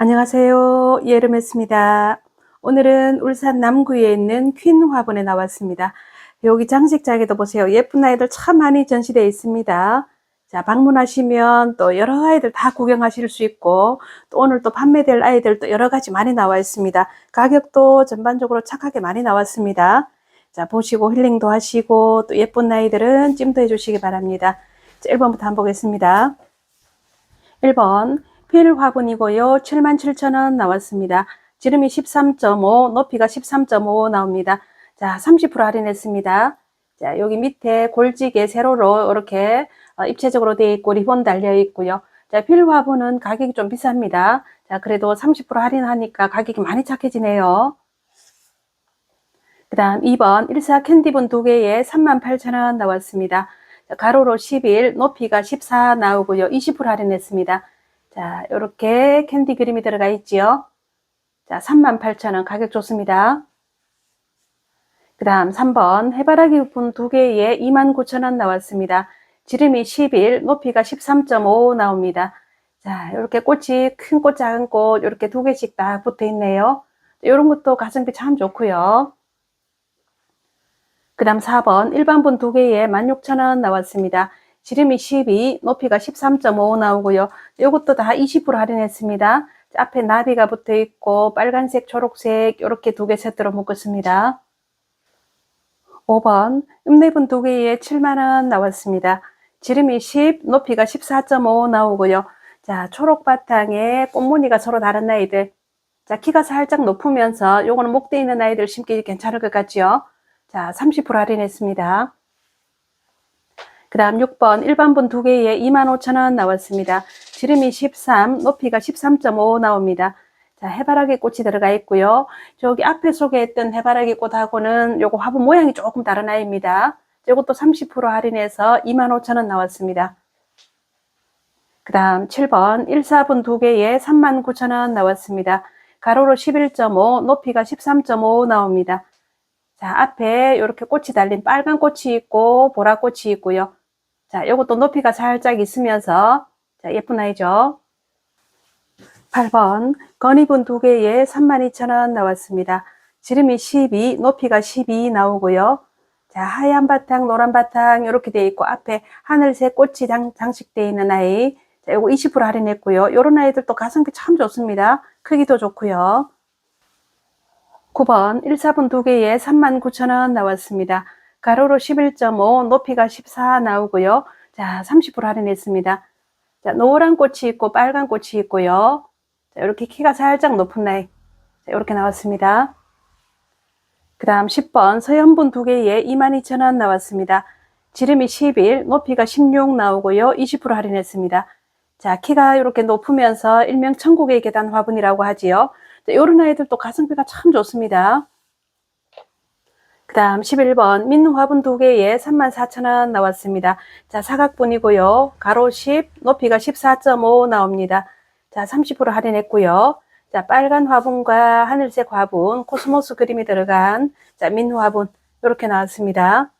안녕하세요. 예름했습니다. 오늘은 울산 남구에 있는 퀸 화분에 나왔습니다. 여기 장식장에도 보세요. 예쁜 아이들 참 많이 전시되어 있습니다. 자, 방문하시면 또 여러 아이들 다 구경하실 수 있고, 또 오늘 또 판매될 아이들도 여러 가지 많이 나와 있습니다. 가격도 전반적으로 착하게 많이 나왔습니다. 자, 보시고 힐링도 하시고, 또 예쁜 아이들은 찜도 해주시기 바랍니다. 자, 1번부터 한번 보겠습니다. 1번 필 화분이고요. 77,000원 나왔습니다. 지름이 13.5, 높이가 13.5 나옵니다. 자, 30% 할인했습니다. 자, 여기 밑에 골지게 세로로 이렇게 입체적으로 되어 있고 리본 달려 있고요. 자, 필 화분은 가격이 좀 비쌉니다. 자, 그래도 30% 할인하니까 가격이 많이 착해지네요. 그 다음 2번 14 캔디분 2개에 38,000원 나왔습니다. 자, 가로로 11, 높이가 14 나오고요. 20% 할인했습니다. 자, 이렇게 캔디 그림이 들어가 있지요. 자, 38,000원 가격 좋습니다. 그 다음 3번 해바라기 분 2개에 29,000원 나왔습니다. 지름이 11, 높이가 13.5 나옵니다. 자, 이렇게 꽃이 큰 꽃, 작은 꽃 이렇게 2개씩 다 붙어 있네요. 이런 것도 가성비 참 좋고요. 그 다음 4번 일반분 2개에 16,000원 나왔습니다. 지름이 12, 높이가 13.5 나오고요. 이것도 다 20% 할인했습니다. 앞에 나비가 붙어 있고 빨간색, 초록색 이렇게 2개 세트로 묶었습니다. 5번 읍내분 2개에 7만원 나왔습니다. 지름이 10, 높이가 14.5 나오고요. 자, 초록 바탕에 꽃무늬가 서로 다른 아이들. 자, 키가 살짝 높으면서 요거는 목대 있는 아이들 심기 괜찮을 것 같죠? 자, 30% 할인했습니다. 그 다음 6번 일반분 2개에 25,000원 나왔습니다. 지름이 13, 높이가 13.5 나옵니다. 자, 해바라기 꽃이 들어가 있고요. 저기 앞에 소개했던 해바라기 꽃하고는 요거 화분 모양이 조금 다른 아이입니다. 이것도 30% 할인해서 25,000원 나왔습니다. 그 다음 7번 14분 2개에 39,000원 나왔습니다. 가로로 11.5, 높이가 13.5 나옵니다. 자, 앞에 이렇게 꽃이 달린 빨간 꽃이 있고 보라꽃이 있고요. 자, 이것도 높이가 살짝 있으면서 자, 예쁜 아이죠. 8번 건이분 2개에 32,000원 나왔습니다. 지름이 12, 높이가 12 나오고요. 자, 하얀 바탕, 노란 바탕 이렇게 되어 있고 앞에 하늘색 꽃이 장식되어 있는 아이. 자, 이거 20% 할인했고요. 이런 아이들도 가성비 참 좋습니다. 크기도 좋고요. 9번 14분 2개에 39,000원 나왔습니다. 가로로 11.5, 높이가 14 나오고요. 자, 30% 할인했습니다. 자, 노란 꽃이 있고 빨간 꽃이 있고요. 자, 이렇게 키가 살짝 높은 아이. 자, 이렇게 나왔습니다. 그 다음 10번 서연분 2개에 22,000원 나왔습니다. 지름이 11, 높이가 16 나오고요. 20% 할인했습니다. 자, 키가 이렇게 높으면서 일명 천국의 계단 화분이라고 하지요. 이런 아이들도 가성비가 참 좋습니다. 그 다음 11번 민능 화분 2개에 34,000원 나왔습니다. 자, 사각분이고요. 가로 10, 높이가 14.5 나옵니다. 자, 30% 할인했고요. 자, 빨간 화분과 하늘색 화분, 코스모스 그림이 들어간 자, 민능 화분 이렇게 나왔습니다.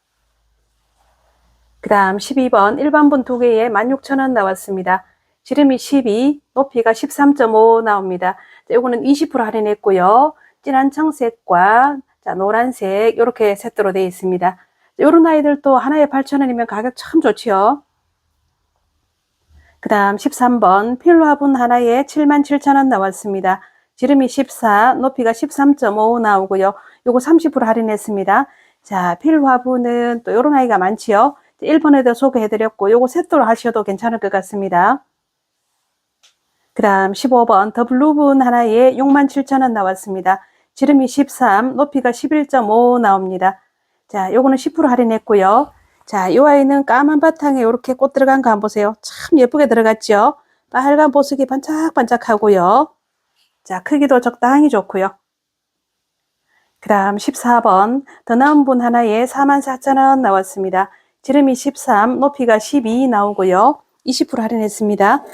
그 다음 12번 일반분 2개에 16,000원 나왔습니다. 지름이 12, 높이가 13.5 나옵니다. 자, 요거는 20% 할인했고요. 진한 청색과 자, 노란색 이렇게 세트로 되어 있습니다. 이런 아이들도 하나에 8,000원이면 가격 참 좋지요. 그 다음 13번 필로 화분 하나에 77,000원 나왔습니다. 지름이 14, 높이가 13.5 나오고요. 요거 30% 할인했습니다. 자, 필 화분은 또 이런 아이가 많지요. 1번에도 소개해드렸고 요거 세트로 하셔도 괜찮을 것 같습니다. 그 다음 15번 더 블루분 하나에 67,000원 나왔습니다. 지름이 13, 높이가 11.5 나옵니다. 자, 요거는 10% 할인했고요. 자, 이 아이는 까만 바탕에 이렇게 꽃 들어간 거 한번 보세요. 참 예쁘게 들어갔죠? 빨간 보석이 반짝반짝하고요. 자, 크기도 적당히 좋고요. 그 다음 14번 더 나은 분 하나에 44,000원 나왔습니다. 지름이 13, 높이가 12 나오고요. 20% 할인했습니다.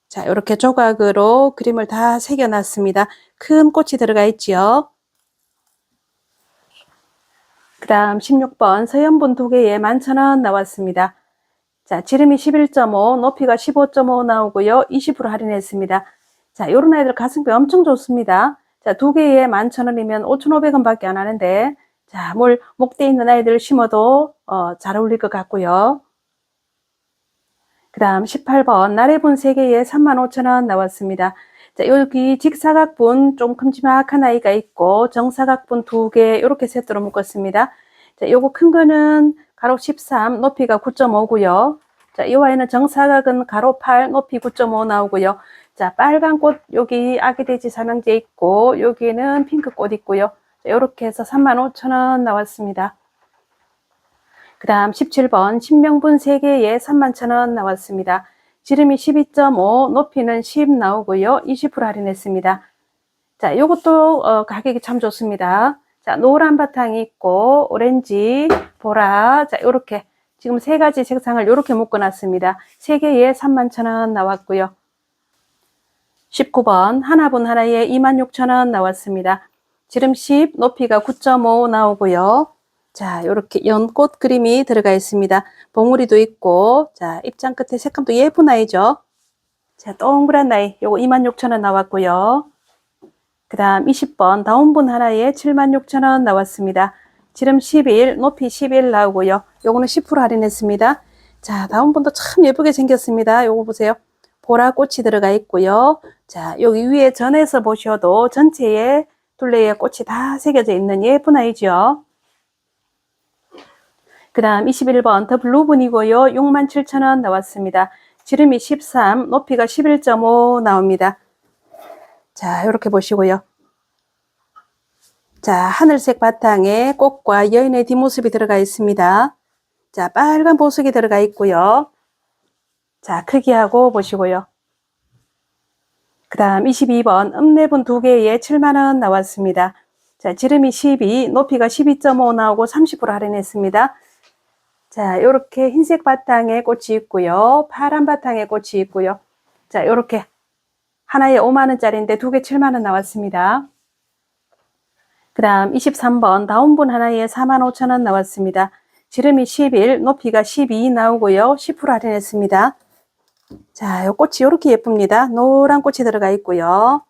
자, 이렇게 조각으로 그림을 다 새겨놨습니다. 큰 꽃이 들어가 있지요. 그 다음 16번 서연분 2개에 11,000원 나왔습니다. 자, 지름이 11.5, 높이가 15.5 나오고요. 20% 할인했습니다. 자, 요런 아이들 가성비 엄청 좋습니다. 자, 2개에 11,000원이면 5,500원 밖에 안 하는데, 자, 목대 있는 아이들 심어도, 잘 어울릴 것 같고요. 그 다음 18번, 나래분 3개에 35,000원 나왔습니다. 자, 여기 직사각분 좀 큼지막한 아이가 있고, 정사각분 2개, 이렇게 세트로 묶었습니다. 자, 요거 큰 거는 가로 13, 높이가 9.5고요. 자, 이 아이는 정사각은 가로 8, 높이 9.5 나오고요. 자, 빨간 꽃 여기 아기돼지 삼형제 있고, 여기는 핑크 꽃 있고요. 자, 요렇게 해서 35,000원 나왔습니다. 그 다음 17번, 신명분 3개에 31,000원 나왔습니다. 지름이 12.5, 높이는 10 나오고요. 20% 할인했습니다. 자, 요것도 가격이 참 좋습니다. 자, 노란 바탕이 있고, 오렌지, 보라, 자, 요렇게 지금 3가지 색상을 요렇게 묶어놨습니다. 3개에 31,000원 나왔고요. 19번, 하나분 하나에 26,000원 나왔습니다. 지름 10, 높이가 9.5 나오고요. 자, 요렇게 연꽃 그림이 들어가 있습니다. 봉우리도 있고, 자, 입장 끝에 색감도 예쁜 아이죠. 자, 동그란 아이, 요거 26,000원 나왔고요. 그 다음 20번, 다운분 하나에 76,000원 나왔습니다. 지름 11, 높이 11 나오고요. 요거는 10% 할인했습니다. 자, 다운분도 참 예쁘게 생겼습니다. 요거 보세요. 보라 꽃이 들어가 있고요. 자, 여기 위에 전에서 보셔도 전체에 둘레에 꽃이 다 새겨져 있는 예쁜 아이죠. 그 다음 21번 더 블루분이고요. 67,000원 나왔습니다. 지름이 13, 높이가 11.5 나옵니다. 자, 이렇게 보시고요. 자, 하늘색 바탕에 꽃과 여인의 뒷모습이 들어가 있습니다. 자, 빨간 보석이 들어가 있고요. 자, 크기하고 보시고요. 그 다음 22번 읍내분 2개에 7만원 나왔습니다. 자, 지름이 12, 높이가 12.5 나오고 30% 할인했습니다. 자, 요렇게 흰색 바탕에 꽃이 있고요. 파란 바탕에 꽃이 있고요. 자, 요렇게 하나에 5만원짜리인데 2개 7만원 나왔습니다. 그 다음 23번 다운분 하나에 45,000원 나왔습니다. 지름이 11, 높이가 12 나오고요. 10% 할인했습니다. 자, 요 꽃이 요렇게 예쁩니다. 노란 꽃이 들어가 있고요.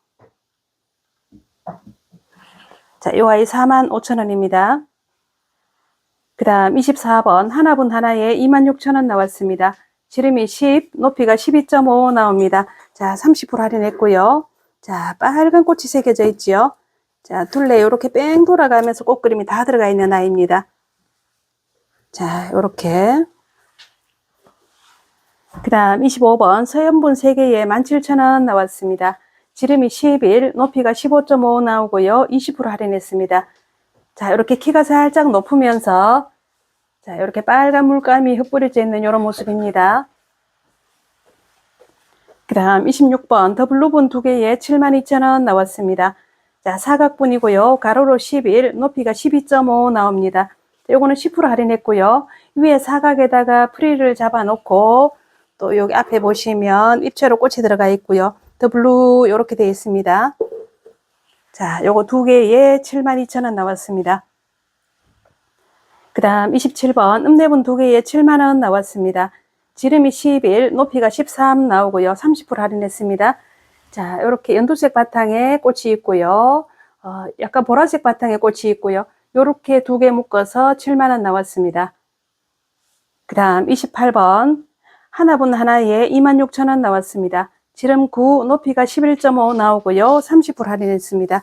자, 요 아이 45,000원입니다. 그 다음 24번 하나분 하나에 26,000원 나왔습니다. 지름이 10, 높이가 12.5 나옵니다. 자, 30% 할인했고요. 자, 빨간 꽃이 새겨져 있지요. 자, 둘레 요렇게 뺑 돌아가면서 꽃 그림이 다 들어가 있는 아이입니다. 자, 요렇게. 그 다음 25번 서연분 3개에 17,000원 나왔습니다. 지름이 11, 높이가 15.5 나오고요. 20% 할인했습니다. 자, 이렇게 키가 살짝 높으면서 자, 이렇게 빨간 물감이 흩뿌려져 있는 이런 모습입니다. 그 다음 26번 더블루분 2개에 72,000원 나왔습니다. 자, 사각분이고요. 가로로 11, 높이가 12.5 나옵니다. 요거는 10% 할인했고요. 위에 사각에다가 프릴을 잡아 놓고 또 여기 앞에 보시면 입체로 꽃이 들어가 있고요. 더블루 이렇게 되어 있습니다. 자, 요거 2개에 72,000원 나왔습니다. 그 다음 27번 읍내분 2개에 7만원 나왔습니다. 지름이 11, 높이가 13 나오고요. 30% 할인했습니다. 자, 요렇게 연두색 바탕에 꽃이 있고요. 약간 보라색 바탕에 꽃이 있고요. 요렇게 2개 묶어서 7만원 나왔습니다. 그 다음 28번 하나분 하나에 26,000원 나왔습니다. 지름 9, 높이가 11.5 나오고요. 30% 할인했습니다.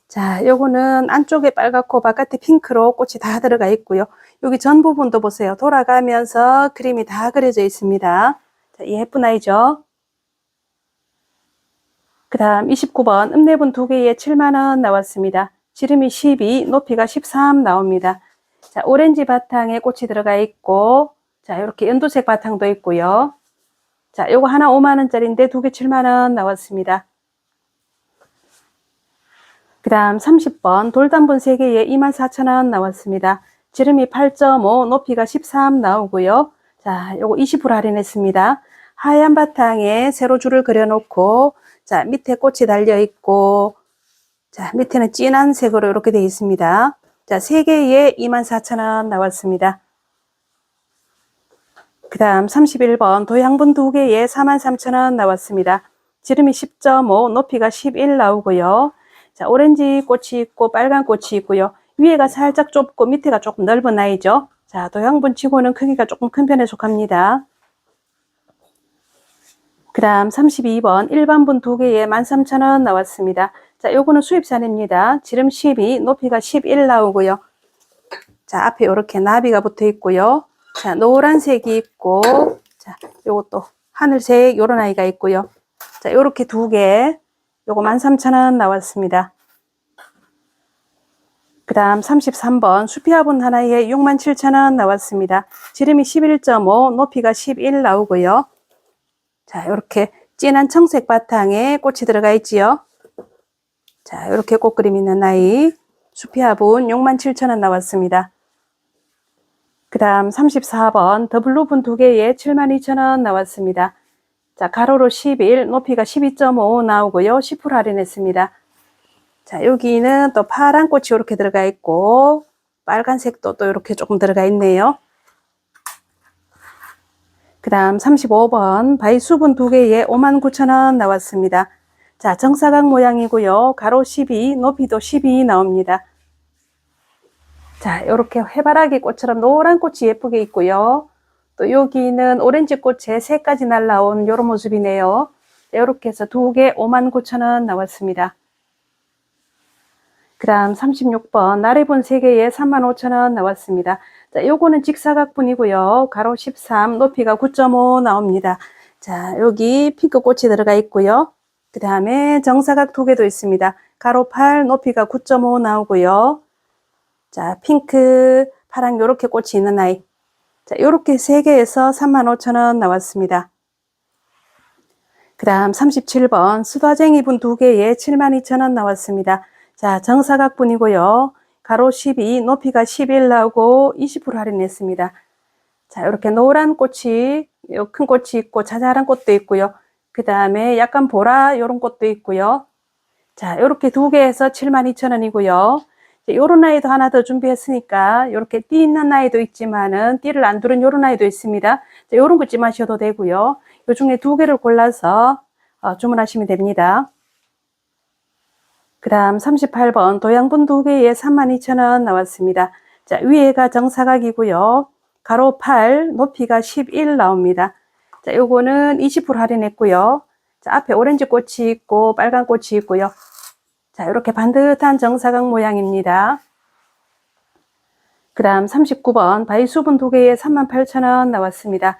자, 요거는 안쪽에 빨갛고 바깥에 핑크로 꽃이 다 들어가 있고요. 여기 전 부분도 보세요. 돌아가면서 그림이 다 그려져 있습니다. 자, 예쁜 아이죠? 그 다음 29번 읍내분 2개에 7만원 나왔습니다. 지름이 12, 높이가 13 나옵니다. 자, 오렌지 바탕에 꽃이 들어가 있고, 자, 이렇게 연두색 바탕도 있고요. 자, 요거 하나 5만원짜리인데 2개 7만원 나왔습니다. 그 다음 30번 돌단분 3개에 24,000원 나왔습니다. 지름이 8.5, 높이가 13 나오고요. 자, 요거 20% 할인했습니다. 하얀 바탕에 세로줄을 그려놓고, 자, 밑에 꽃이 달려 있고, 자, 밑에는 진한 색으로 이렇게 되어 있습니다. 자, 3개에 24,000원 나왔습니다. 그 다음 31번 도양분 2개에 43,000원 나왔습니다. 지름이 10.5, 높이가 11 나오고요. 자, 오렌지 꽃이 있고 빨간 꽃이 있고요. 위에가 살짝 좁고 밑에가 조금 넓은 아이죠. 자, 도형분 치고는 크기가 조금 큰 편에 속합니다. 그 다음 32번 일반분 2개에 13,000원 나왔습니다. 자, 요거는 수입산입니다. 지름 12, 높이가 11 나오고요. 자, 앞에 이렇게 나비가 붙어 있고요. 자, 노란색이 있고, 자, 요것도 하늘색 요런 아이가 있고요. 자, 요렇게 2개, 요거 13,000원 나왔습니다. 그 다음 33번 수피화분 하나에 67,000원 나왔습니다. 지름이 11.5, 높이가 11 나오고요. 자, 이렇게 진한 청색 바탕에 꽃이 들어가 있지요. 자, 이렇게 꽃그림 있는 아이 수피화분 67,000원 나왔습니다. 그 다음 34번 더블루분 2개에 72,000원 나왔습니다. 자, 가로로 11, 높이가 12.5 나오고요. 10% 할인했습니다. 자, 여기는 또 파란 꽃이 이렇게 들어가 있고 빨간색도 또 이렇게 조금 들어가 있네요. 그 다음 35번 바이수분 2개에 59,000원 나왔습니다. 자, 정사각 모양이고요. 가로 12, 높이도 12 나옵니다. 자, 이렇게 해바라기 꽃처럼 노란 꽃이 예쁘게 있고요. 또 여기는 오렌지 꽃에 새까지 날라온 이런 모습이네요. 이렇게 해서 2개 59,000원 나왔습니다. 그 다음 36번 나래분 3개에 35,000원 나왔습니다. 자, 요거는 직사각분이고요. 가로 13, 높이가 9.5 나옵니다. 자, 여기 핑크 꽃이 들어가 있고요. 그 다음에 정사각 2개도 있습니다. 가로 8, 높이가 9.5 나오고요. 자, 핑크, 파랑 요렇게 꽃이 있는 아이. 자, 요렇게 3개에서 35,000원 나왔습니다. 그 다음 37번 수다쟁이 분 2개에 72,000원 나왔습니다. 자, 정사각분이고요. 가로 12, 높이가 11 나오고 20% 할인했습니다. 자, 이렇게 노란 꽃이, 큰 꽃이 있고 자잘한 꽃도 있고요. 그 다음에 약간 보라 이런 꽃도 있고요. 자, 이렇게 2개에서 72,000원이고요. 요런 아이도 하나 더 준비했으니까 이렇게 띠 있는 아이도 있지만은 띠를 안 두른 요런 아이도 있습니다. 자, 요런 거 찜하셔도 되고요. 요 중에 2개를 골라서 주문하시면 됩니다. 그 다음 38번 도양분 2개에 32,000원 나왔습니다. 자, 위에가 정사각이고요. 가로 8, 높이가 11 나옵니다. 자, 요거는 20% 할인했고요. 자, 앞에 오렌지 꽃이 있고 빨간 꽃이 있고요. 자, 이렇게 반듯한 정사각 모양입니다. 그 다음 39번 바이수분 2개에 38,000원 나왔습니다.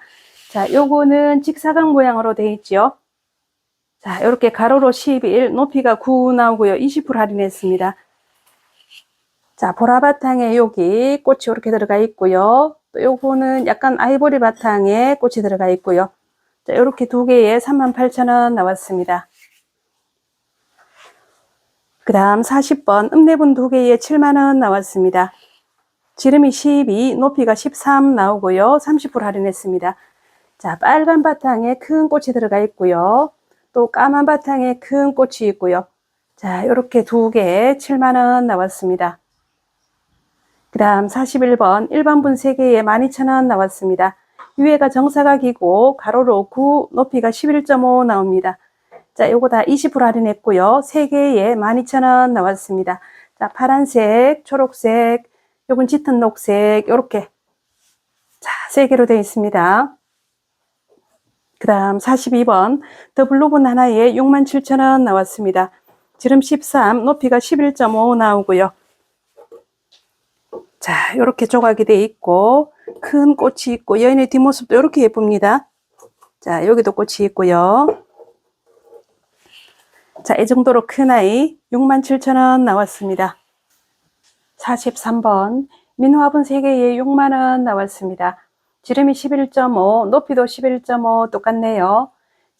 자, 요거는 직사각 모양으로 되어 있죠. 자, 이렇게 가로로 11, 높이가 9 나오고요. 20% 할인했습니다. 자, 보라 바탕에 여기 꽃이 이렇게 들어가 있고요. 또 요거는 약간 아이보리 바탕에 꽃이 들어가 있고요. 자, 이렇게 2개에 38,000원 나왔습니다. 그 다음 40번 읍내분 2개에 7만원 나왔습니다. 지름이 12, 높이가 13 나오고요. 30% 할인했습니다. 자, 빨간 바탕에 큰 꽃이 들어가 있고요. 또 까만 바탕에 큰 꽃이 있고요. 자, 이렇게 2개 7만원 나왔습니다. 그 다음 41번 일반분 3개에 12,000원 나왔습니다. 위에가 정사각이고 가로로 9, 높이가 11.5 나옵니다. 자, 요거 다 20% 할인했고요. 3개에 12,000원 나왔습니다. 자, 파란색, 초록색, 요건 짙은 녹색, 요렇게. 자, 3개로 되어 있습니다. 그 다음 42번 더블루분 하나에 67,000원 나왔습니다. 지름 13, 높이가 11.5 나오고요. 자, 요렇게 조각이 되어 있고 큰 꽃이 있고 여인의 뒷모습도 이렇게 예쁩니다. 자, 여기도 꽃이 있고요. 자, 이 정도로 큰 아이 67,000원 나왔습니다. 43번 민화분 3개에 6만원 나왔습니다. 지름이 11.5, 높이도 11.5 똑같네요.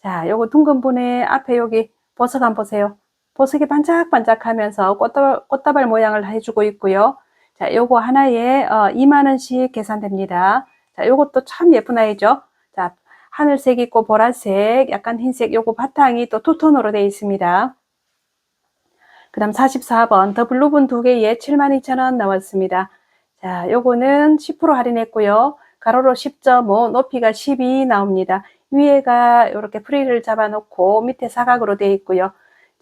자, 요거 둥근 분의 앞에 여기 보석 한번 보세요. 보석이 반짝반짝하면서 꽃다발 모양을 해주고 있고요. 자, 요거 하나에 2만원씩 계산됩니다. 자, 요것도 참 예쁜 아이죠. 자, 하늘색 있고 보라색, 약간 흰색, 요거 바탕이 또 투톤으로 되어 있습니다. 그 다음 44번 더블루분 2개에 72,000원 나왔습니다. 자, 요거는 10% 할인했고요. 가로로 10.5, 높이가 12 나옵니다. 위에가 이렇게 프릴을 잡아놓고 밑에 사각으로 되어 있고요.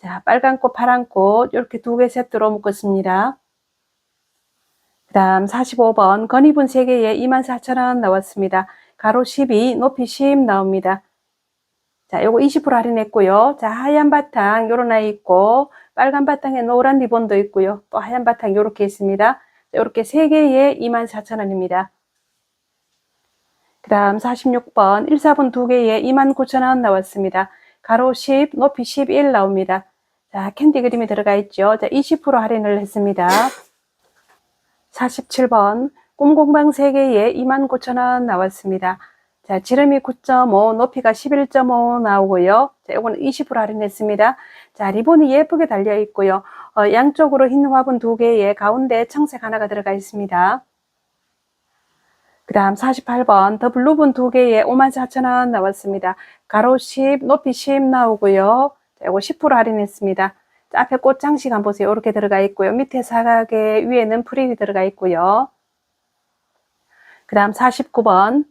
자, 빨간 꽃, 파란 꽃 이렇게 두 개 세트로 묶었습니다. 그 다음 45번 건이분 3개에 24,000원 나왔습니다. 가로 12, 높이 10 나옵니다. 자, 요거 20% 할인했고요. 자, 하얀 바탕 요런 아이 있고 빨간 바탕에 노란 리본도 있고요. 또 하얀 바탕 요렇게 있습니다. 요렇게 3개에 24,000원입니다. 그 다음 46번 1사분 2개에 29,000원 나왔습니다. 가로 10, 높이 11 나옵니다. 자, 캔디 그림이 들어가 있죠. 자, 20% 할인을 했습니다. 47번 꿈공방 3개에 29,000원 나왔습니다. 자, 지름이 9.5, 높이가 11.5 나오고요. 자, 요거는 20% 할인했습니다. 자, 리본이 예쁘게 달려 있고요. 양쪽으로 흰 화분 2개에 가운데 청색 하나가 들어가 있습니다. 그 다음 48번 더 블루분 2개에 54,000원 나왔습니다. 가로 10, 높이 10 나오고요. 자, 요거 10% 할인했습니다. 자, 앞에 꽃 장식 한번 보세요. 이렇게 들어가 있고요. 밑에 사각에 위에는 프릴이 들어가 있고요. 그 다음 49번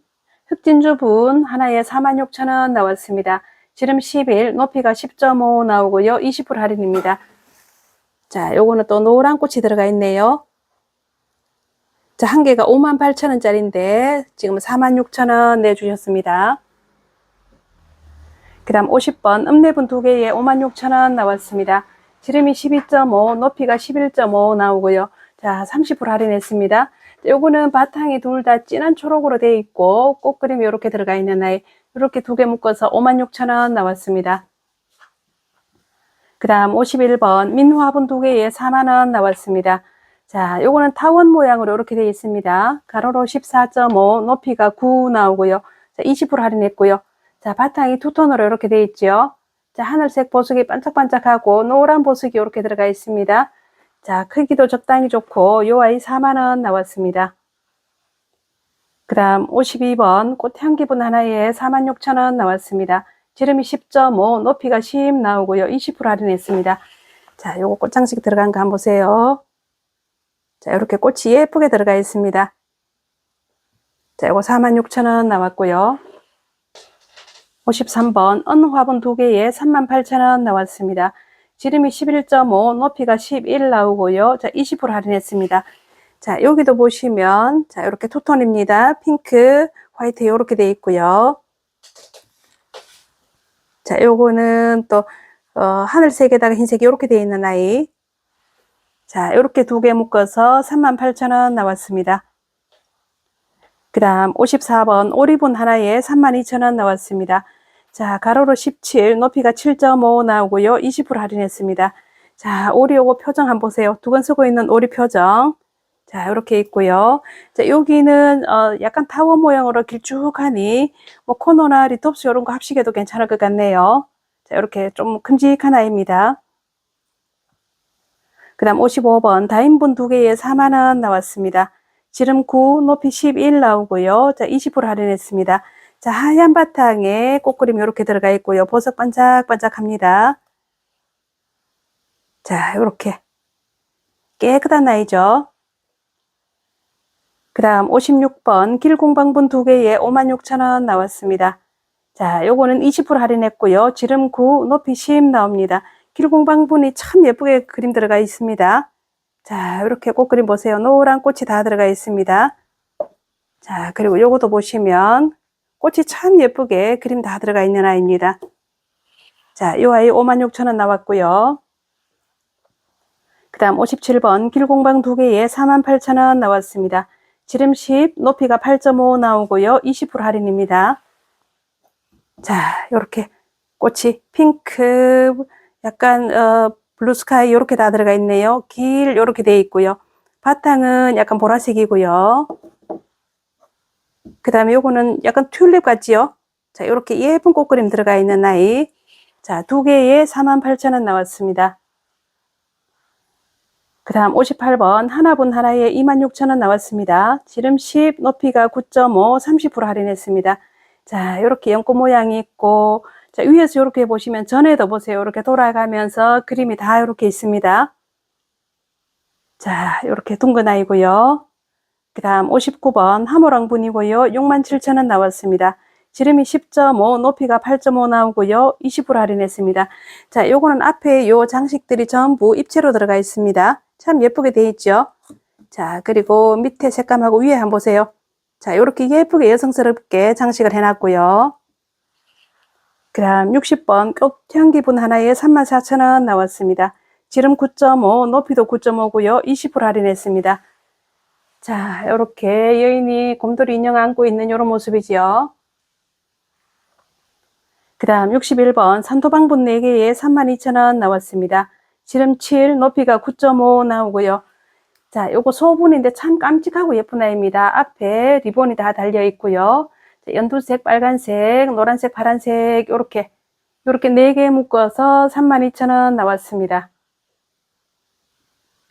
흑진주분 하나에 46,000원 나왔습니다. 지름 11, 높이가 10.5 나오고요. 20% 할인입니다. 자, 요거는 또 노란 꽃이 들어가 있네요. 자, 한 개가 58,000원짜리인데 지금 46,000원 내주셨습니다. 그 다음 50번 읍내분 2개에 56,000원 나왔습니다. 지름이 12.5, 높이가 11.5 나오고요. 자, 30% 할인했습니다. 요거는 바탕이 둘 다 진한 초록으로 되어 있고 꽃그림이 이렇게 들어가 있는 아이 이렇게 2개 묶어서 56,000원 나왔습니다. 그 다음 51번 민화분 2개에 4만원 나왔습니다. 자, 요거는 타원 모양으로 이렇게 되어 있습니다. 가로로 14.5, 높이가 9 나오고요. 자, 20% 할인했고요. 자, 바탕이 투톤으로 이렇게 되어 있죠. 자, 하늘색 보석이 반짝반짝하고 노란 보석이 이렇게 들어가 있습니다. 자, 크기도 적당히 좋고 요 아이 4만원 나왔습니다. 그 다음 52번 꽃향기분 하나에 46,000원 나왔습니다. 지름이 10.5, 높이가 10 나오고요. 20% 할인했습니다. 자, 요거 꽃장식 들어간 거 한번 보세요. 자, 이렇게 꽃이 예쁘게 들어가 있습니다. 자, 요거 46,000원 나왔고요. 53번 은화분 2개에 38,000원 나왔습니다. 지름이 11.5, 높이가 11 나오고요. 자, 20% 할인했습니다. 자, 여기도 보시면 자, 이렇게 투톤입니다. 핑크, 화이트 이렇게 되어 있고요. 자, 요거는 또 하늘색에다가 흰색이 이렇게 되어 있는 아이. 자, 이렇게 2개 묶어서 38,000원 나왔습니다. 그 다음 54번 오리분 하나에 32,000원 나왔습니다. 자, 가로로 17, 높이가 7.5 나오고요. 20% 할인했습니다. 자, 오리 요거 표정 한번 보세요. 두건 쓰고 있는 오리 표정. 자, 이렇게 있고요. 자, 여기는 약간 타워 모양으로 길쭉하니 뭐 코너나 리톱스 이런 거 합식해도 괜찮을 것 같네요. 자, 이렇게 좀 큼직한 아이입니다. 그 다음 55번 다인분 2개에 4만원 나왔습니다. 지름 9, 높이 11 나오고요. 자, 20% 할인했습니다. 자, 하얀 바탕에 꽃그림 이렇게 들어가 있고요. 보석 반짝반짝합니다. 자, 이렇게 깨끗한 아이죠. 그 다음 56번 길공방분 2개에 56,000원 나왔습니다. 자, 요거는 20% 할인했고요. 지름 9, 높이 10 나옵니다. 길공방분이 참 예쁘게 그림 들어가 있습니다. 자, 이렇게 꽃그림 보세요. 노란 꽃이 다 들어가 있습니다. 자, 그리고 요것도 보시면 꽃이 참 예쁘게 그림 다 들어가 있는 아이입니다. 자, 요 아이 56,000원 나왔고요. 그 다음 57번 길공방 2개에 48,000원 나왔습니다. 지름 10, 높이가 8.5 나오고요. 20% 할인입니다. 자, 요렇게 꽃이 핑크, 약간 블루스카이 이렇게 다 들어가 있네요. 길 이렇게 되어 있고요. 바탕은 약간 보라색이고요. 그 다음에 요거는 약간 튤립 같지요? 자, 이렇게 예쁜 꽃그림 들어가 있는 아이. 자, 2개에 48,000원 나왔습니다. 그 다음 58번 하나분 하나에 26,000원 나왔습니다. 지름 10, 높이가 9.5, 30% 할인했습니다. 자, 이렇게 연꽃 모양이 있고, 자, 위에서 이렇게 보시면 전에도 보세요. 이렇게 돌아가면서 그림이 다 이렇게 있습니다. 자, 이렇게 둥근 아이고요. 그 다음 59번 하모랑분이고요. 67,000원 나왔습니다. 지름이 10.5, 높이가 8.5 나오고요. 20% 할인했습니다. 자, 요거는 앞에 요 장식들이 전부 입체로 들어가 있습니다. 참 예쁘게 돼 있죠. 자, 그리고 밑에 색감하고 위에 한번 보세요. 자, 요렇게 예쁘게 여성스럽게 장식을 해놨고요. 그다음 60번 꽃향기분 하나에 34,000원 나왔습니다. 지름 9.5, 높이도 9.5고요. 20% 할인했습니다. 자, 이렇게 여인이 곰돌이 인형 안고 있는 이런 모습이지요. 그 다음 61번 산토방분 4개에 32,000원 나왔습니다. 지름 7, 높이가 9.5 나오고요. 자, 요거 소분인데 참 깜찍하고 예쁜 아이입니다. 앞에 리본이 다 달려 있고요. 자, 연두색, 빨간색, 노란색, 파란색 요렇게 4개 묶어서 32,000원 나왔습니다.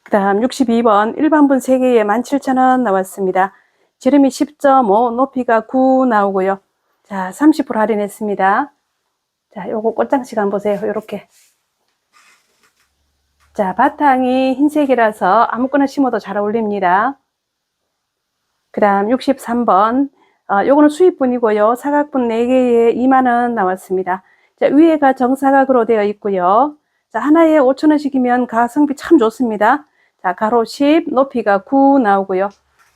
그 다음 62번 일반분 3개에 17,000원 나왔습니다. 지름이 10.5, 높이가 9 나오고요. 자, 30% 할인했습니다. 자, 요거 꽃장식 한번 보세요. 요렇게. 자, 바탕이 흰색이라서 아무거나 심어도 잘 어울립니다. 그 다음 63번. 요거는 수입분이고요. 사각분 4개에 2만원 나왔습니다. 자, 위에가 정사각으로 되어 있고요. 자, 하나에 5,000원씩이면 가성비 참 좋습니다. 자, 가로 10, 높이가 9 나오고요.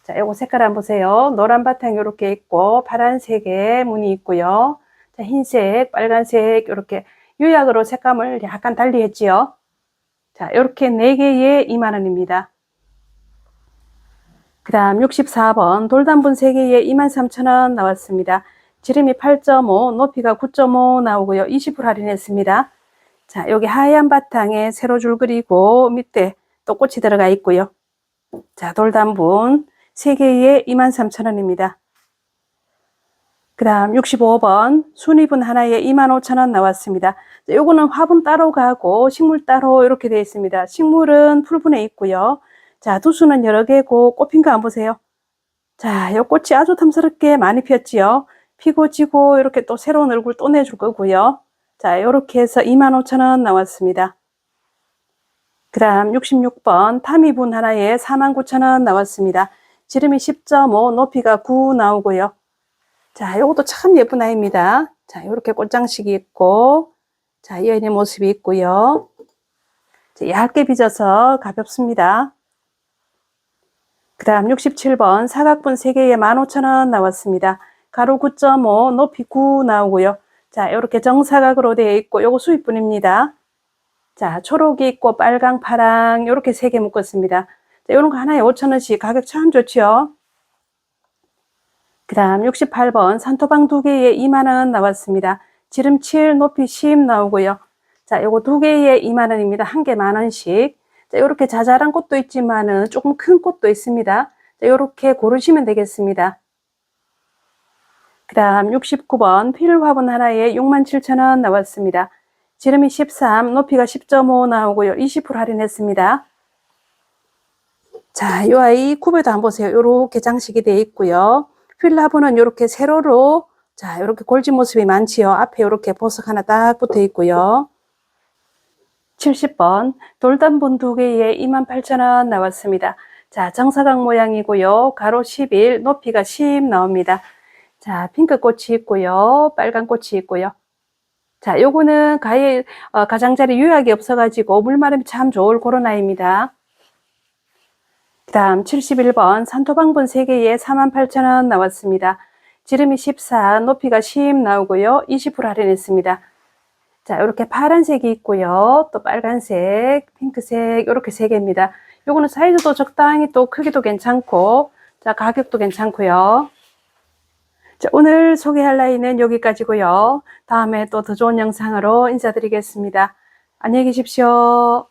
자, 요거 색깔 한번 보세요. 노란 바탕 이렇게 있고, 파란색에 무늬 있고요. 자, 흰색, 빨간색, 이렇게 유약으로 색감을 약간 달리 했지요. 자, 이렇게 4개에 2만원입니다. 그 다음 64번 돌단분 3개에 23,000원 나왔습니다. 지름이 8.5, 높이가 9.5 나오고요. 20% 할인했습니다. 자, 여기 하얀 바탕에 세로줄 그리고 밑에 또 꽃이 들어가 있고요. 자, 돌단분 3개에 23,000원입니다. 그 다음 65번 순위분 하나에 25,000원 나왔습니다. 자, 요거는 화분 따로 가고 식물 따로 이렇게 되어 있습니다. 식물은 풀분에 있고요. 자, 두수는 여러 개고 꽃핀 거 안 보세요. 자, 요 꽃이 아주 탐스럽게 많이 피었지요. 피고 지고 이렇게 또 새로운 얼굴 또 내줄 거고요. 자, 요렇게 해서 25,000원 나왔습니다. 그 다음 66번 타미분 하나에 49,000원 나왔습니다. 지름이 10.5, 높이가 9 나오고요. 자, 요것도 참 예쁜 아이입니다. 자, 요렇게 꽃장식이 있고, 자, 여인의 모습이 있고요. 자, 얇게 빚어서 가볍습니다. 그 다음 67번 사각분 3개에 15,000원 나왔습니다. 가로 9.5, 높이 9 나오고요. 자, 요렇게 정사각으로 되어 있고, 요거 수입분입니다. 자, 초록이 있고, 빨강, 파랑, 요렇게 3개 묶었습니다. 자, 요런 거 하나에 5,000원씩 가격 참 좋죠. 그 다음 68번 산토방 2개에 2만원 나왔습니다. 지름 7, 높이 10 나오고요. 자, 요거 2개에 2만원입니다. 한 개 만원씩. 자, 요렇게 자잘한 꽃도 있지만은 조금 큰 꽃도 있습니다. 자, 요렇게 고르시면 되겠습니다. 그 다음 69번 필 화분 하나에 67,000원 나왔습니다. 지름이 13, 높이가 10.5 나오고요. 20% 할인했습니다. 자, 요 아이 쿠베도 한번 보세요. 요렇게 장식이 되어 있고요. 필라분은 이렇게 세로로 자 이렇게 골진 모습이 많지요. 앞에 이렇게 보석 하나 딱 붙어 있고요. 70번 돌단분 2개에 28,000원 나왔습니다. 자, 정사각 모양이고요. 가로 11, 높이가 10 나옵니다. 자, 핑크꽃이 있고요. 빨간 꽃이 있고요. 자, 요거는 가장자리 유약이 없어가지고 물마름이 참 좋을 그런 아이입니다. 그 다음 71번 산토방분 3개에 48,000원 나왔습니다. 지름이 14, 높이가 10 나오고요. 20% 할인했습니다. 자, 이렇게 파란색이 있고요. 또 빨간색, 핑크색 이렇게 3개입니다. 요거는 사이즈도 적당히 또 크기도 괜찮고 자, 가격도 괜찮고요. 자, 오늘 소개할 아이는 여기까지고요. 다음에 또 더 좋은 영상으로 인사드리겠습니다. 안녕히 계십시오.